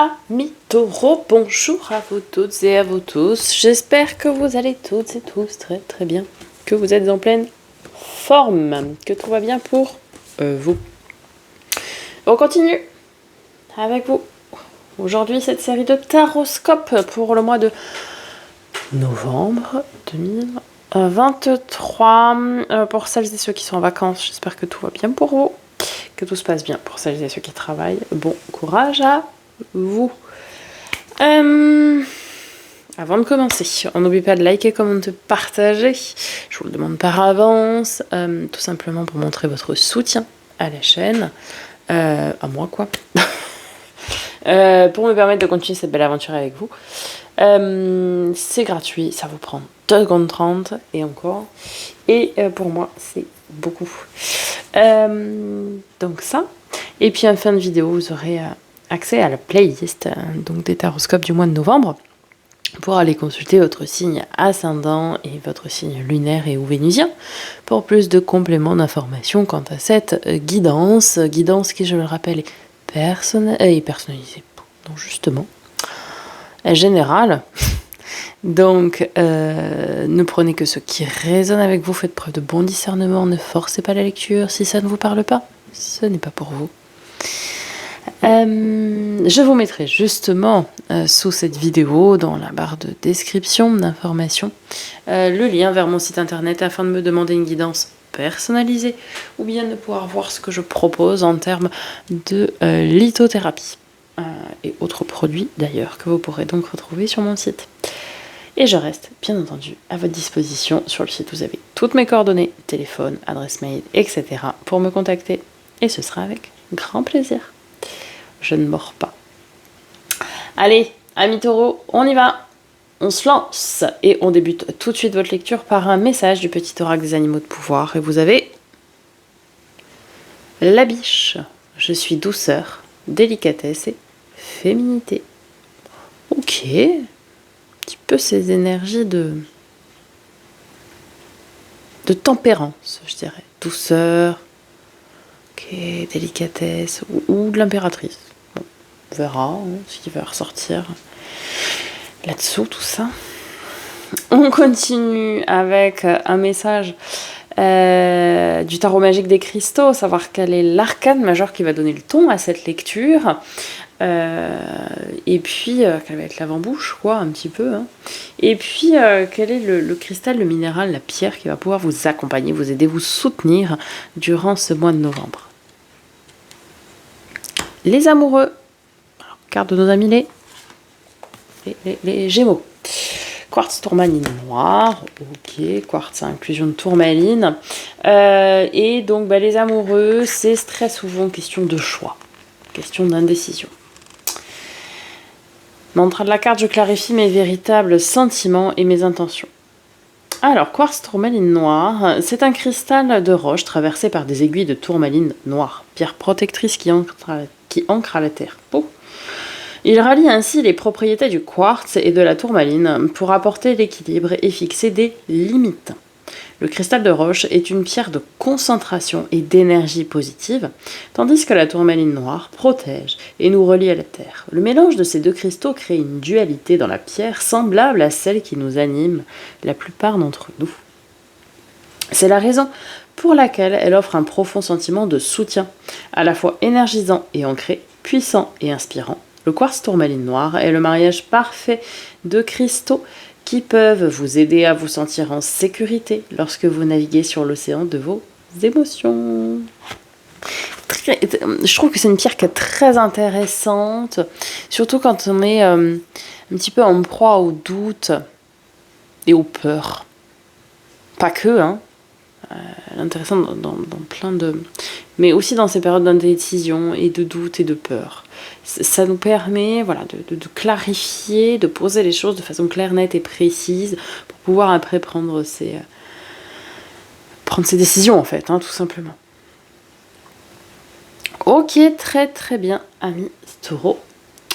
Amis taureaux, bonjour à vous toutes et à vous tous. J'espère que vous allez toutes et tous très très bien, que vous êtes en pleine forme, que tout va bien pour vous. On continue avec vous. Aujourd'hui, cette série de taroscopes pour le mois de novembre 2023. Pour celles et ceux qui sont en vacances, j'espère que tout va bien pour vous, que tout se passe bien pour celles et ceux qui travaillent. Bon courage à vous. Avant de commencer, on n'oublie pas de liker, commenter, partager. Je vous le demande par avance, tout simplement pour montrer votre soutien à la chaîne, à moi quoi, pour me permettre de continuer cette belle aventure avec vous. C'est gratuit, ça vous prend 2 secondes 30 et encore. Et pour moi, c'est beaucoup. Donc ça. Et puis en fin de vidéo, vous aurez accès à la playlist donc des taroscopes du mois de novembre pour aller consulter votre signe ascendant et votre signe lunaire et ou vénusien pour plus de compléments d'informations quant à cette guidance qui, je le rappelle, est personnalisée, donc justement générale. Donc ne prenez que ce qui résonne avec vous, faites preuve de bon discernement, ne forcez pas la lecture. Si ça ne vous parle pas, ce n'est pas pour vous. Je vous mettrai justement sous cette vidéo, dans la barre de description d'informations, le lien vers mon site internet afin de me demander une guidance personnalisée ou bien de pouvoir voir ce que je propose en termes de lithothérapie et autres produits d'ailleurs que vous pourrez donc retrouver sur mon site. Et je reste bien entendu à votre disposition sur le site. Vous avez toutes mes coordonnées, téléphone, adresse mail, etc. pour me contacter et ce sera avec grand plaisir. Je ne mords pas. Allez, amis taureaux, on y va. On se lance et on débute tout de suite votre lecture par un message du petit oracle des animaux de pouvoir. Et vous avez la biche. Je suis douceur, délicatesse et féminité. Ok. Un petit peu ces énergies de tempérance, je dirais. Douceur, ok, délicatesse ou de l'impératrice. On verra ce qui va ressortir là-dessous, tout ça. On continue avec un message du tarot magique des cristaux, savoir quel est l'arcane majeur qui va donner le ton à cette lecture. Et puis, quelle va être l'avant-bouche, quoi, un petit peu. Hein. Et puis, quel est le cristal, le minéral, la pierre qui va pouvoir vous accompagner, vous aider, vous soutenir durant ce mois de novembre. Les amoureux. Carte de nos amis les Gémeaux. Quartz tourmaline noire, ok, quartz à inclusion de tourmaline. Et donc les amoureux, c'est très souvent question de choix, question d'indécision. Mantra de la carte, je clarifie mes véritables sentiments et mes intentions. Alors, quartz tourmaline noire, c'est un cristal de roche traversé par des aiguilles de tourmaline noire, pierre protectrice qui ancre à la terre. Oh. Il rallie ainsi les propriétés du quartz et de la tourmaline pour apporter l'équilibre et fixer des limites. Le cristal de roche est une pierre de concentration et d'énergie positive, tandis que la tourmaline noire protège et nous relie à la terre. Le mélange de ces deux cristaux crée une dualité dans la pierre semblable à celle qui nous anime la plupart d'entre nous. C'est la raison pour laquelle elle offre un profond sentiment de soutien, à la fois énergisant et ancré, puissant et inspirant. Le quartz tourmaline noire est le mariage parfait de cristaux qui peuvent vous aider à vous sentir en sécurité lorsque vous naviguez sur l'océan de vos émotions. Je trouve que c'est une pierre qui est très intéressante, surtout quand on est un petit peu en proie au doute et aux peurs. Pas que, hein. Intéressant dans plein de... Mais aussi dans ces périodes d'indécision et de doute et de peur. Ça nous permet de clarifier, de poser les choses de façon claire, nette et précise pour pouvoir après prendre ses décisions en fait, hein, tout simplement. Ok, très très bien, amis taureaux.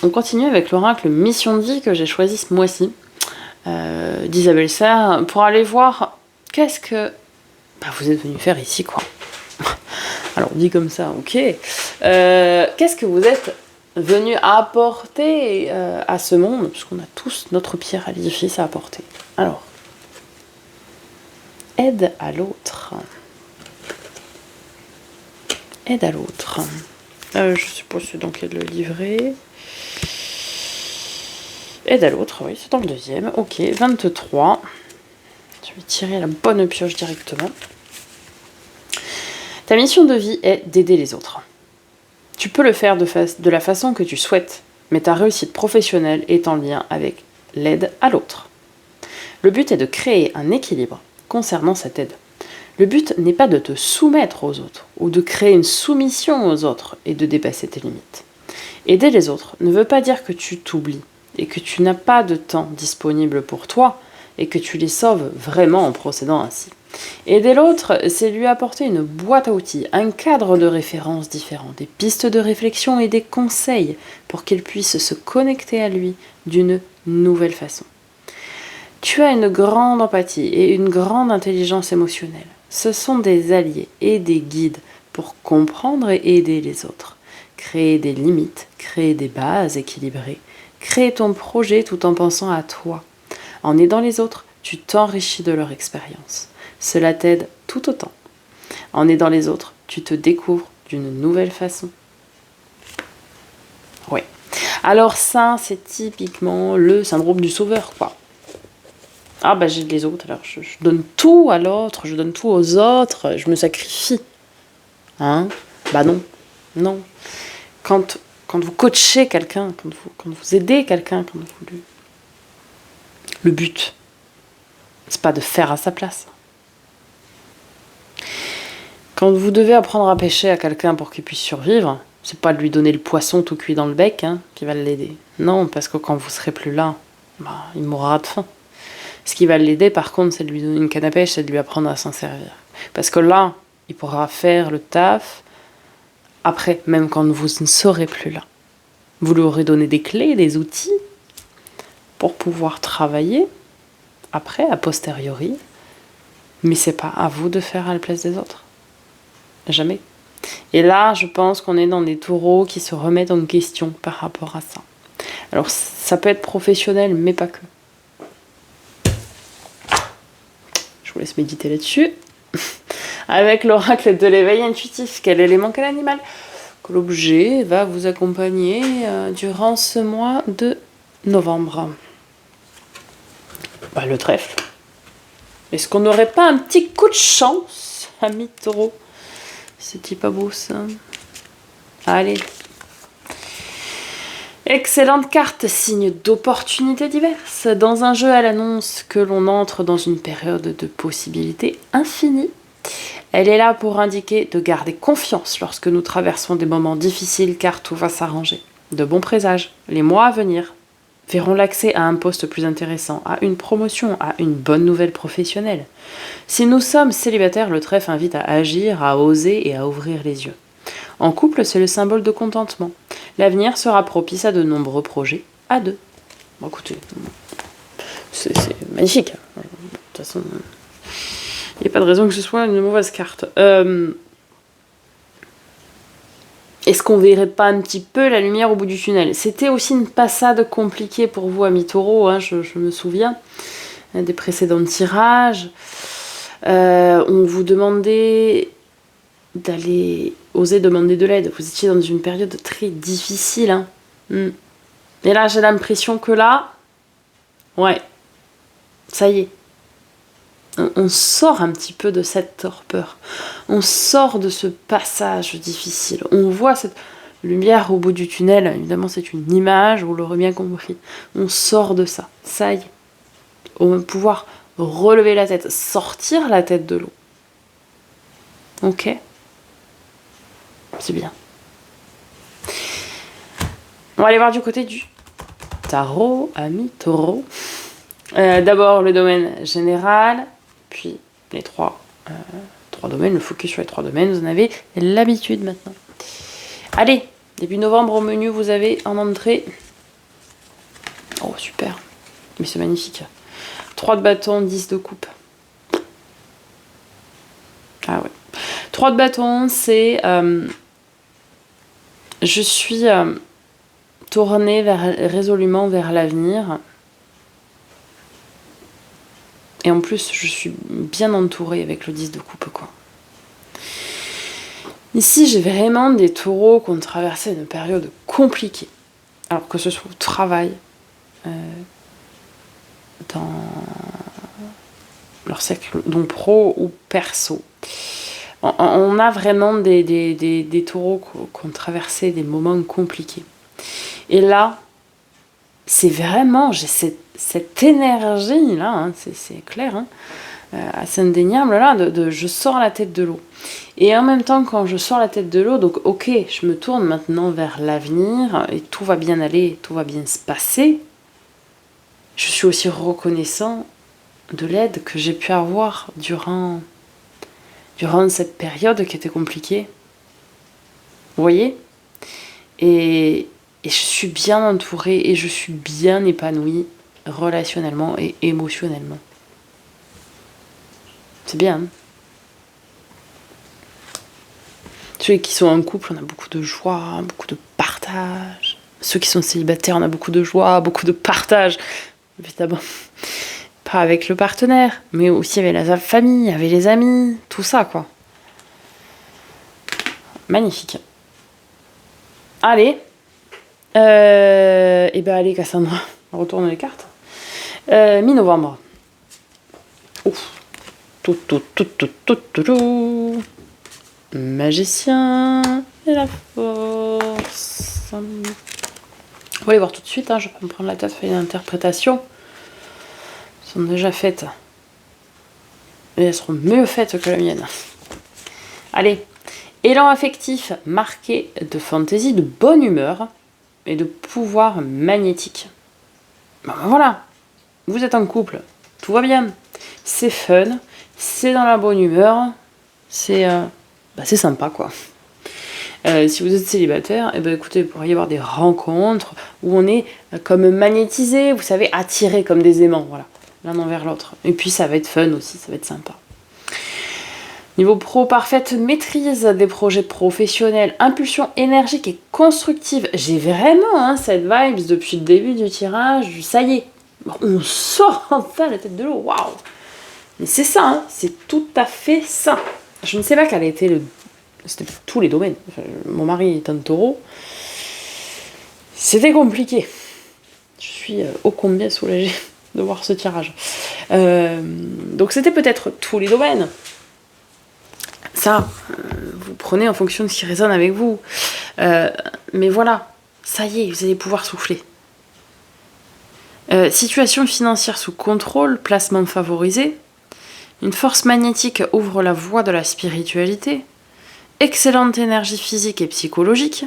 On continue avec l'oracle Mission de vie que j'ai choisi ce mois-ci, d'Isabelle Serre, pour aller voir qu'est-ce que vous êtes venu faire ici, quoi. Alors, dit comme ça, ok. Qu'est-ce que vous êtes venu apporter à ce monde, puisqu'on a tous notre pierre à l'édifice à apporter. Alors, aide à l'autre. Aide à l'autre. Je sais pas si c'est dans quel livret. Aide à l'autre, oui, c'est dans le deuxième. Ok, 23. Je vais tirer la bonne pioche directement. Ta mission de vie est d'aider les autres. Tu peux le faire de la façon que tu souhaites, mais ta réussite professionnelle est en lien avec l'aide à l'autre. Le but est de créer un équilibre concernant cette aide. Le but n'est pas de te soumettre aux autres, ou de créer une soumission aux autres et de dépasser tes limites. Aider les autres ne veut pas dire que tu t'oublies, et que tu n'as pas de temps disponible pour toi, et que tu les sauves vraiment en procédant ainsi. Aider l'autre, c'est lui apporter une boîte à outils, un cadre de référence différent, des pistes de réflexion et des conseils pour qu'il puisse se connecter à lui d'une nouvelle façon. Tu as une grande empathie et une grande intelligence émotionnelle. Ce sont des alliés et des guides pour comprendre et aider les autres. Créer des limites, créer des bases équilibrées, créer ton projet tout en pensant à toi. En aidant les autres, tu t'enrichis de leur expérience. Cela t'aide tout autant. En aidant les autres, tu te découvres d'une nouvelle façon. Oui. Alors ça, c'est typiquement le syndrome du sauveur, quoi. Ah bah j'aide les autres, alors je donne tout à l'autre, je donne tout aux autres, je me sacrifie. Hein? Bah non, non. Quand vous coachez quelqu'un, quand vous aidez quelqu'un, le but, c'est pas de faire à sa place. Quand vous devez apprendre à pêcher à quelqu'un pour qu'il puisse survivre, c'est pas de lui donner le poisson tout cuit dans le bec qui va l'aider. Non, parce que quand vous serez plus là, bah, il mourra de faim. Ce qui va l'aider, par contre, c'est de lui donner une canne à pêche, c'est de lui apprendre à s'en servir. Parce que là, il pourra faire le taf après, même quand vous ne serez plus là. Vous lui aurez donné des clés, des outils pour pouvoir travailler après, a posteriori. Mais c'est pas à vous de faire à la place des autres. Jamais. Et là, je pense qu'on est dans des taureaux qui se remettent en question par rapport à ça. Alors, ça peut être professionnel, mais pas que. Je vous laisse méditer là-dessus. Avec l'oracle de l'éveil intuitif, quel élément, quel animal? L'objet va vous accompagner durant ce mois de novembre. Bah, le trèfle. Est-ce qu'on n'aurait pas un petit coup de chance, ami taureau? C'était pas beau ça. Allez. Excellente carte, signe d'opportunités diverses. Dans un jeu, elle annonce que l'on entre dans une période de possibilités infinies. Elle est là pour indiquer de garder confiance lorsque nous traversons des moments difficiles car tout va s'arranger. De bons présages, les mois à venir verront l'accès à un poste plus intéressant, à une promotion, à une bonne nouvelle professionnelle. Si nous sommes célibataires, le trèfle invite à agir, à oser et à ouvrir les yeux. En couple, c'est le symbole de contentement. L'avenir sera propice à de nombreux projets à deux. Bon, écoutez, c'est magnifique. De toute façon, il n'y a pas de raison que ce soit une mauvaise carte. Est-ce qu'on verrait pas un petit peu la lumière au bout du tunnel? C'était aussi une passade compliquée pour vous, amis taureaux, je me souviens des précédents tirages. On vous demandait d'aller oser demander de l'aide. Vous étiez dans une période très difficile. Et là, j'ai l'impression que là, ouais, ça y est. On sort un petit peu de cette torpeur. On sort de ce passage difficile. On voit cette lumière au bout du tunnel. Évidemment, c'est une image, vous l'aurez bien compris. On sort de ça. Ça y est. On va pouvoir relever la tête, sortir la tête de l'eau. Ok? C'est bien. On va aller voir du côté du tarot, ami taureau. D'abord, le domaine général. Puis les trois domaines, le focus sur les 3 domaines, vous en avez l'habitude maintenant. Allez, début novembre au menu, vous avez en entrée. Oh, super. Mais c'est magnifique. 3 de bâton, 10 de coupe. Ah ouais. 3 de bâton, c'est... je suis tourner résolument vers l'avenir. Et en plus, je suis bien entourée avec le 10 de coupe, quoi. Ici, j'ai vraiment des taureaux qui ont traversé une période compliquée. Alors que ce soit au travail, dans leur cercle, donc pro ou perso. On a vraiment des taureaux qui ont traversé des moments compliqués. Et là, c'est vraiment, j'ai cette énergie-là, hein, c'est clair, hein, assez indéniable, là, je sors la tête de l'eau. Et en même temps, quand je sors la tête de l'eau, donc ok, je me tourne maintenant vers l'avenir, et tout va bien aller, tout va bien se passer. Je suis aussi reconnaissant de l'aide que j'ai pu avoir durant cette période qui était compliquée. Vous voyez ? Et je suis bien entourée et je suis bien épanouie relationnellement et émotionnellement. C'est bien. Hein ? Ceux qui sont en couple, on a beaucoup de joie, beaucoup de partage. Ceux qui sont célibataires, on a beaucoup de joie, beaucoup de partage. Évidemment, pas avec le partenaire, mais aussi avec la famille, avec les amis, tout ça, quoi. Magnifique. Allez. Et ben allez, Cassandra, on retourne les cartes. Mi-novembre. Ouf. Tout. Magicien et la force. On va les voir tout de suite, hein. Je vais pas me prendre la tête, faire une interprétation. Elles sont déjà faites. Et elles seront mieux faites que la mienne. Allez. Élan affectif marqué de fantaisie, de bonne humeur et de pouvoir magnétique. Ben voilà, vous êtes en couple, tout va bien. C'est fun, c'est dans la bonne humeur, c'est sympa, quoi. Si vous êtes célibataire, eh ben écoutez, il pourrait y avoir des rencontres où on est comme magnétisé, vous savez, attiré comme des aimants, voilà, l'un envers l'autre. Et puis ça va être fun aussi, ça va être sympa. Niveau pro, parfaite maîtrise des projets professionnels, impulsion énergique et constructive. J'ai vraiment cette vibes depuis le début du tirage, ça y est, on sort enfin la tête de l'eau, waouh. Mais c'est ça, hein, c'est tout à fait ça. Je ne sais pas quel était c'était tous les domaines. Enfin, mon mari est un taureau. C'était compliqué. Je suis ô combien soulagée de voir ce tirage. Donc c'était peut-être tous les domaines. Ça, vous prenez en fonction de ce qui résonne avec vous. Mais voilà, ça y est, vous allez pouvoir souffler. Situation financière sous contrôle, placement favorisé. Une force magnétique ouvre la voie de la spiritualité. Excellente énergie physique et psychologique.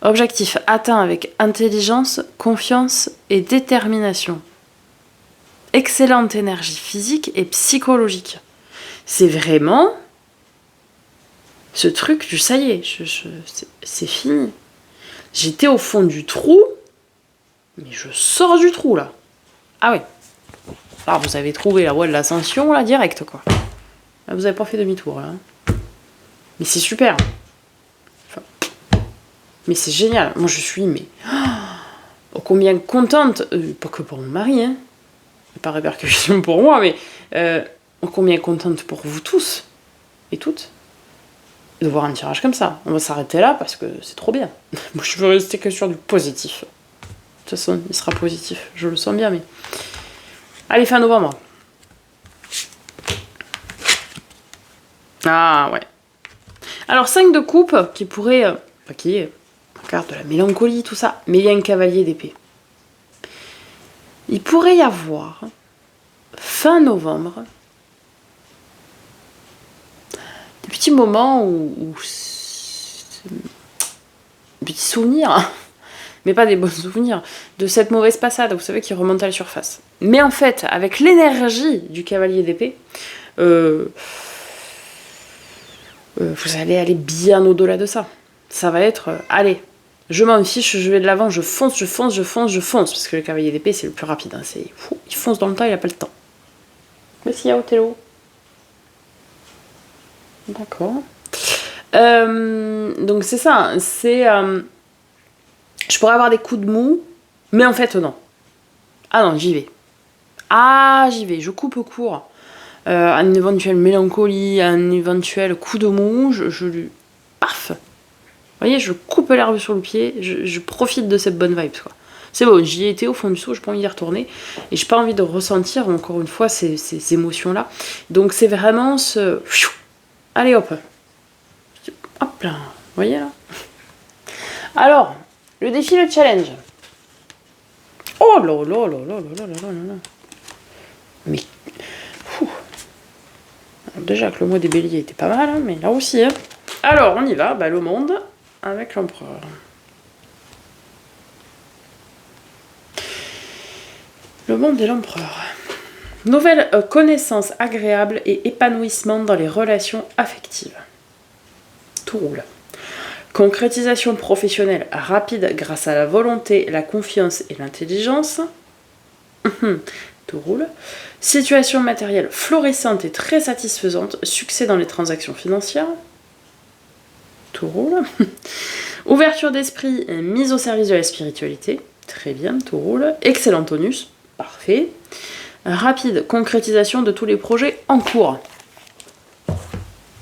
Objectif atteint avec intelligence, confiance et détermination. Excellente énergie physique et psychologique. C'est vraiment ce truc du ça y est, c'est fini. J'étais au fond du trou, mais je sors du trou là. Ah oui. Alors vous avez trouvé la voie de l'ascension là, direct, quoi. Là, vous avez pas fait demi-tour là. Mais c'est super. Enfin, mais c'est génial. Moi je suis oh, combien contente, pas que pour mon mari, hein. Pas répercussion pour moi, mais combien contente pour vous tous et toutes de voir un tirage comme ça. On va s'arrêter là parce que c'est trop bien. Moi je veux rester que sur du positif. De toute façon, il sera positif, je le sens bien, mais... Allez, fin novembre. Ah, ouais. Alors, 5 de coupe, qui pourrait... qui est carte de la mélancolie, tout ça, mais il y a un cavalier d'épée. Il pourrait y avoir, fin novembre, des petits moments où des petits souvenirs, mais pas des bons souvenirs, de cette mauvaise passade, vous savez, qui remonte à la surface. Mais en fait, avec l'énergie du cavalier d'épée, vous allez aller bien au-delà de ça. Ça va être, allez, je m'en fiche, je vais de l'avant, je fonce, parce que le cavalier d'épée, c'est le plus rapide, hein, il fonce dans le temps, il n'a pas le temps. Mais s'il y a Othello. D'accord. Donc c'est ça, c'est... Je pourrais avoir des coups de mou, mais en fait, non. Ah non, j'y vais. Ah, j'y vais. Je coupe court. À une éventuelle mélancolie, à un éventuel coup de mou, je lui... Paf. Vous voyez, je coupe l'herbe sur le pied, je profite de cette bonne vibe, quoi. C'est bon, j'y ai été au fond du seau, j'ai pas envie d'y retourner. Et j'ai pas envie de ressentir, encore une fois, ces émotions-là. Donc c'est vraiment ce... Allez hop. Hop là. Vous voyez là? Alors, le défi, le challenge. Oh là là là là là là là là. Mais... Alors, déjà que le mois des béliers était pas mal, hein, mais là aussi. Hein. Alors, on y va. Bah, le monde avec l'empereur. Le monde et l'empereur. Nouvelle connaissance agréable et épanouissement dans les relations affectives. Tout roule. Concrétisation professionnelle rapide grâce à la volonté, la confiance et l'intelligence. Tout roule. Situation matérielle florissante et très satisfaisante. Succès dans les transactions financières. Tout roule. Ouverture d'esprit et mise au service de la spiritualité. Très bien, tout roule. Excellent tonus. Parfait. Rapide concrétisation de tous les projets en cours.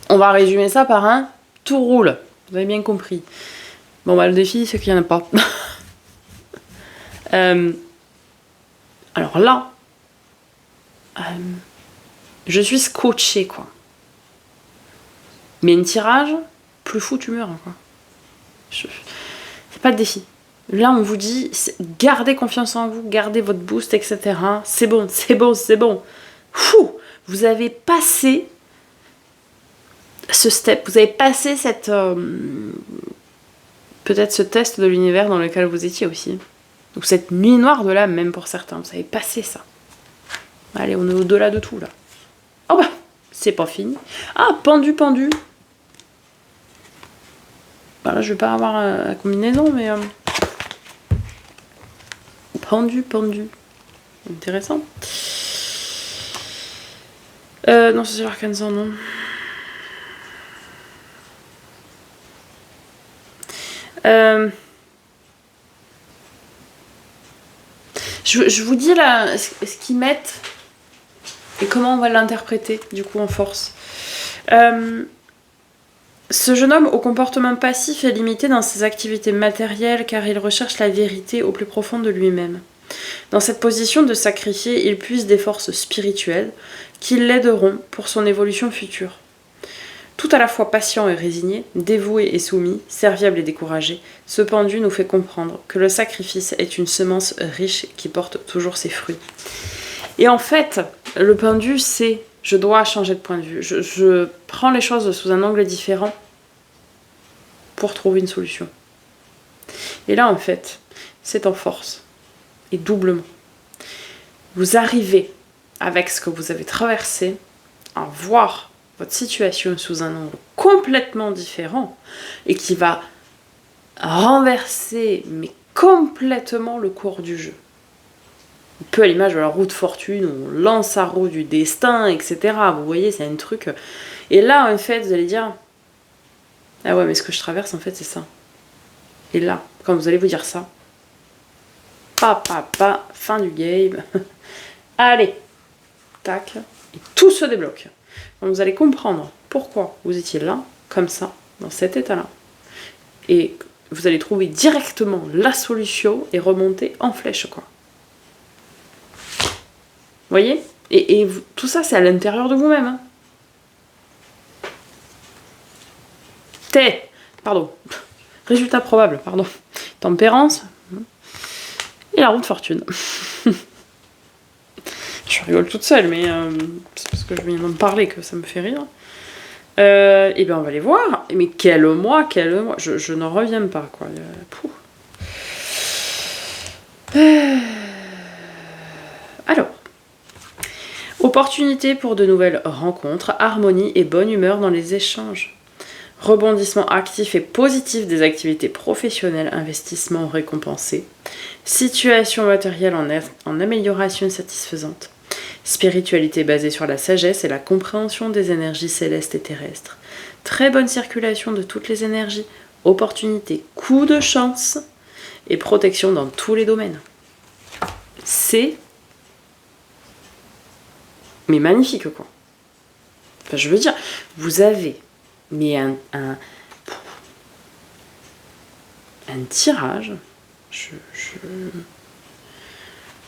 On va résumer ça par un tout roule. Vous avez bien compris. Bon, bah, le défi, c'est qu'il n'y en a pas. Alors là, je suis scotchée, quoi. Mais un tirage, plus fou, tu meurs, quoi. C'est pas de défi. Là, on vous dit, gardez confiance en vous, gardez votre boost, etc. C'est bon, c'est bon, c'est bon. Fou, vous avez passé ce step, vous avez passé cette... peut-être ce test de l'univers dans lequel vous étiez aussi. Donc cette nuit noire de l'âme, même pour certains, vous avez passé ça. Allez, on est au-delà de tout, là. Oh bah, c'est pas fini. Ah, pendu, pendu. Bah là, je vais pas avoir la combinaison, mais... Pendu, pendu. Intéressant. Non, c'est l'arcane non. Je vous dis là ce qu'ils mettent et comment on va l'interpréter du coup en force. Ce jeune homme au comportement passif est limité dans ses activités matérielles car il recherche la vérité au plus profond de lui-même. Dans cette position de sacrifié, il puise des forces spirituelles qui l'aideront pour son évolution future. Tout à la fois patient et résigné, dévoué et soumis, serviable et découragé, ce pendu nous fait comprendre que le sacrifice est une semence riche qui porte toujours ses fruits. Et en fait, le pendu, c'est je dois changer de point de vue. Je prends les choses sous un angle différent pour trouver une solution. Et là, en fait, c'est en force. Et doublement. Vous arrivez, avec ce que vous avez traversé, à voir votre situation sous un angle complètement différent et qui va renverser, mais complètement le cours du jeu. Un peu à l'image de la roue de fortune, où on lance la roue du destin, etc. Vous voyez, c'est un truc... Et là, en fait, vous allez dire... Ah ouais, mais ce que je traverse, en fait, c'est ça. Et là, quand vous allez vous dire ça... Fin du game. Allez, tac, et tout se débloque. Donc vous allez comprendre pourquoi vous étiez là, comme ça, dans cet état-là. Et vous allez trouver directement la solution et remonter en flèche, quoi. Vous voyez ? Et tout ça, c'est à l'intérieur de vous-même. Hein. Pardon. Résultat probable, pardon. Tempérance. Et la roue de fortune. Je rigole toute seule, mais c'est parce que je viens d'en parler que ça me fait rire. Et bien on va les voir. Mais quel mois. Je n'en reviens pas, quoi. Alors. Opportunité pour de nouvelles rencontres, harmonie et bonne humeur dans les échanges. Rebondissement actif et positif des activités professionnelles, investissement récompensé. Situation matérielle en amélioration satisfaisante. Spiritualité basée sur la sagesse et la compréhension des énergies célestes et terrestres. Très bonne circulation de toutes les énergies. Opportunité, coup de chance. et protection dans tous les domaines. C'est... mais magnifique, quoi. Enfin, je veux dire, vous avez mais un tirage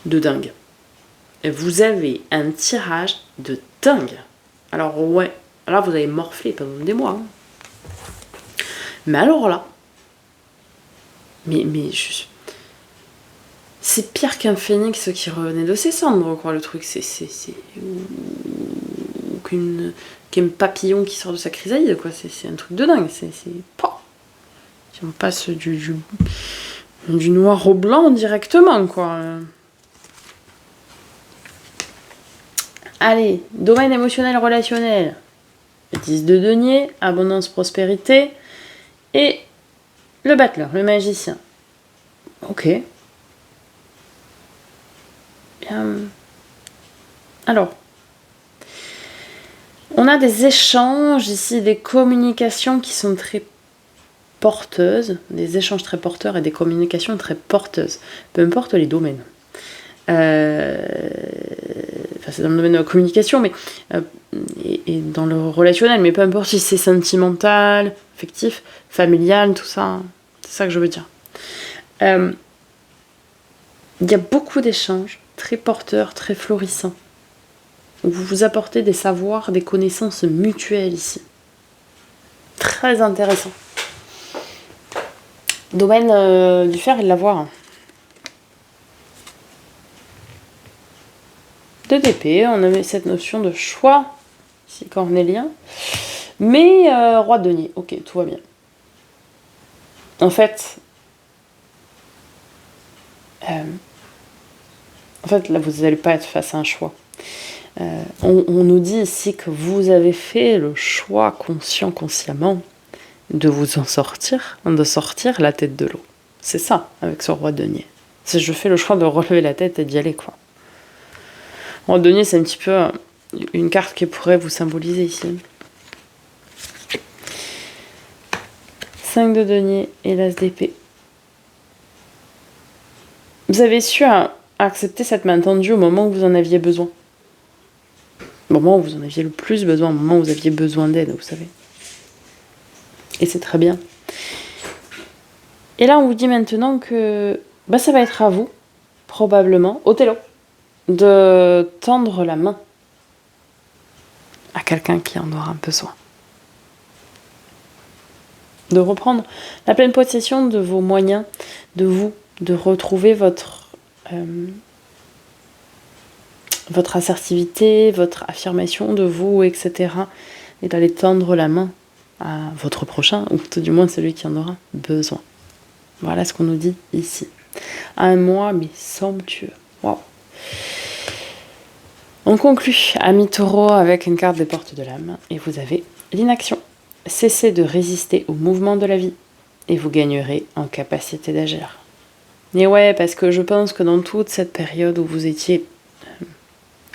de dingue. Et vous avez un tirage de dingue. Alors ouais, là vous avez morflé pendant des mois. Hein. Mais alors là, c'est pire qu'un phénix qui revenait de ses cendres, quoi. Le truc, c'est ou qu'un papillon qui sort de sa chrysalide, quoi. C'est un truc de dingue. Si on passe du noir au blanc directement, quoi. Allez, domaine émotionnel relationnel. 10 de denier, abondance, prospérité. Et le battleur, le magicien. Ok. Bien. Alors, on a des échanges ici, des communications qui sont très porteuses, des échanges très porteurs et des communications très porteuses, peu importe les domaines. Enfin, c'est dans le domaine de la communication, mais et dans le relationnel, mais peu importe si c'est sentimental, affectif, familial, tout ça, c'est ça que je veux dire. Il y a beaucoup d'échanges très porteurs, très florissants, où vous vous apportez des savoirs, des connaissances mutuelles ici. Très intéressant. Domaine du fer et de l'avoir. 2 d'épée, on avait cette notion de choix, ici cornélien. Mais roi de denier, ok, tout va bien. En fait, là, vous n'allez pas être face à un choix. On nous dit ici que vous avez fait le choix consciemment, de vous en sortir, de sortir la tête de l'eau. C'est ça, avec ce roi de denier. C'est je fais le choix de relever la tête et d'y aller, quoi. Roi de denier, c'est un petit peu une carte qui pourrait vous symboliser ici. 5 de denier et l'as d'épée. Vous avez su accepter cette main tendue au moment où vous en aviez besoin. Au moment où vous en aviez le plus besoin, au moment où vous aviez besoin d'aide, vous savez. Et c'est très bien. Et là, on vous dit maintenant que ça va être à vous, probablement, Othello, de tendre la main à quelqu'un qui en aura besoin. De reprendre la pleine possession de vos moyens, de vous, de retrouver votre assertivité, votre affirmation de vous, etc. Et d'aller tendre la main à votre prochain, ou tout du moins celui qui en aura besoin. Voilà ce qu'on nous dit ici. Un mois, mais somptueux. Waouh. On conclut, ami taureau, avec une carte des portes de l'âme, et vous avez l'inaction. Cessez de résister au mouvement de la vie, et vous gagnerez en capacité d'agir. Et ouais, parce que je pense que dans toute cette période où vous étiez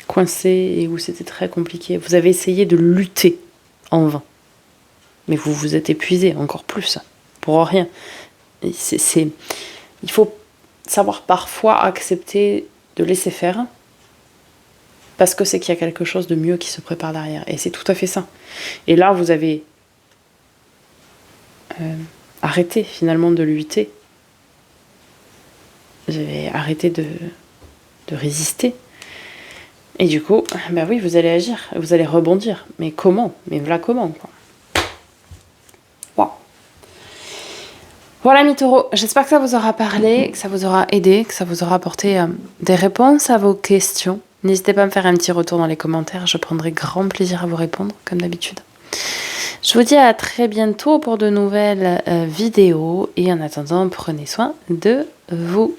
coincé et où c'était très compliqué, vous avez essayé de lutter en vain. Mais vous vous êtes épuisé encore plus, pour rien. Il faut savoir parfois accepter de laisser faire, parce que c'est qu'il y a quelque chose de mieux qui se prépare derrière. Et c'est tout à fait ça. Et là, vous avez arrêté finalement de lutter. Vous avez arrêté de résister. Et du coup, oui, vous allez agir, vous allez rebondir. Mais comment ? Mais voilà comment, quoi. Wow. Voilà, mes taureaux, j'espère que ça vous aura parlé, que ça vous aura aidé, que ça vous aura apporté des réponses à vos questions. N'hésitez pas à me faire un petit retour dans les commentaires, je prendrai grand plaisir à vous répondre, comme d'habitude. Je vous dis à très bientôt pour de nouvelles vidéos, et en attendant, prenez soin de vous.